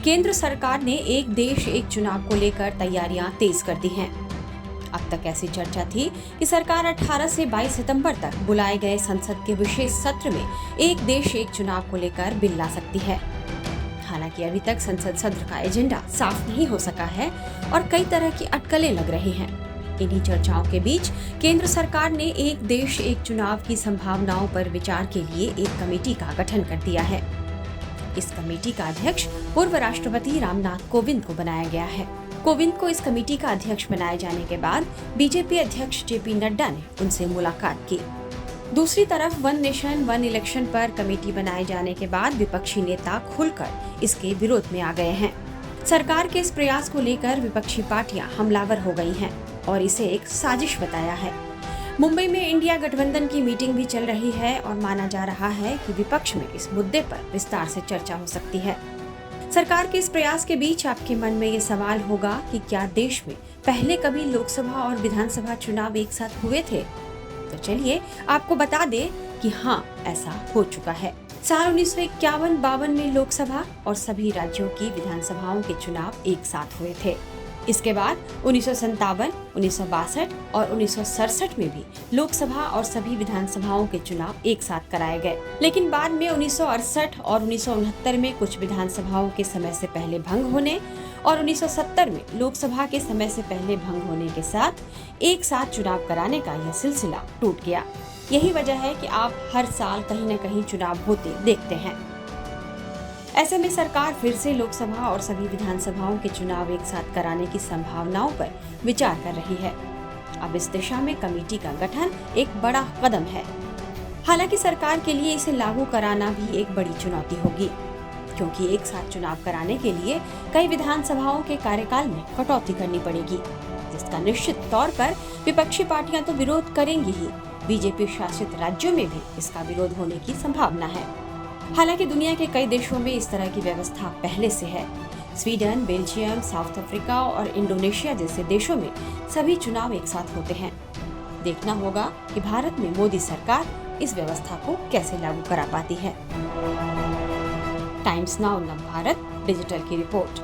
केंद्र सरकार ने एक देश एक चुनाव को लेकर तैयारियां तेज कर दी हैं। अब तक ऐसी चर्चा थी कि सरकार 18 से 22 सितंबर तक बुलाए गए संसद के विशेष सत्र में एक देश एक चुनाव को लेकर बिल ला सकती है। हालांकि अभी तक संसद सत्र का एजेंडा साफ नहीं हो सका है और कई तरह की अटकलें लग रही हैं। इन्हीं चर्चाओं के बीच केंद्र सरकार ने एक देश एक चुनाव की संभावनाओं पर विचार के लिए एक कमेटी का गठन कर दिया है। इस कमेटी का अध्यक्ष पूर्व राष्ट्रपति रामनाथ कोविंद को बनाया गया है। कोविंद को इस कमेटी का अध्यक्ष बनाए जाने के बाद बीजेपी अध्यक्ष जेपी नड्डा ने उनसे मुलाकात की। दूसरी तरफ वन नेशन वन इलेक्शन पर कमेटी बनाए जाने के बाद विपक्षी नेता खुलकर इसके विरोध में आ गए हैं। सरकार के इस प्रयास को लेकर विपक्षी पार्टियां हमलावर हो गई हैं और इसे एक साजिश बताया है। मुंबई में इंडिया गठबंधन की मीटिंग भी चल रही है और माना जा रहा है कि विपक्ष में इस मुद्दे पर विस्तार से चर्चा हो सकती है। सरकार के इस प्रयास के बीच आपके मन में ये सवाल होगा कि क्या देश में पहले कभी लोकसभा और विधानसभा चुनाव एक साथ हुए थे? तो चलिए आपको बता दें कि हाँ, ऐसा हो चुका है। साल 1951-52 में लोकसभा और सभी राज्यों की विधानसभाओं के चुनाव एक साथ हुए थे। इसके बाद 1957, 1962 और 1967 में भी लोकसभा और सभी विधानसभाओं के चुनाव एक साथ कराए गए। लेकिन बाद में 1968 और 1969 में कुछ विधानसभाओं के समय से पहले भंग होने और 1970 में लोकसभा के समय से पहले भंग होने के साथ एक साथ चुनाव कराने का यह सिलसिला टूट गया। यही वजह है कि आप हर साल कहीं न कहीं चुनाव होते देखते हैं। ऐसे में सरकार फिर से लोकसभा और सभी विधानसभाओं के चुनाव एक साथ कराने की संभावनाओं पर विचार कर रही है। अब इस दिशा में कमेटी का गठन एक बड़ा कदम है। हालांकि सरकार के लिए इसे लागू कराना भी एक बड़ी चुनौती होगी, क्योंकि एक साथ चुनाव कराने के लिए कई विधानसभाओं के कार्यकाल में कटौती करनी पड़ेगी, जिसका निश्चित तौर पर विपक्षी पार्टियां तो विरोध करेंगी ही। बीजेपी शासित राज्यों में भी इसका विरोध होने की संभावना है। हालांकि दुनिया के कई देशों में इस तरह की व्यवस्था पहले से है। स्वीडन, बेल्जियम, साउथ अफ्रीका और इंडोनेशिया जैसे देशों में सभी चुनाव एक साथ होते हैं। देखना होगा कि भारत में मोदी सरकार इस व्यवस्था को कैसे लागू करा पाती है। टाइम्स नाउ नव भारत डिजिटल की रिपोर्ट।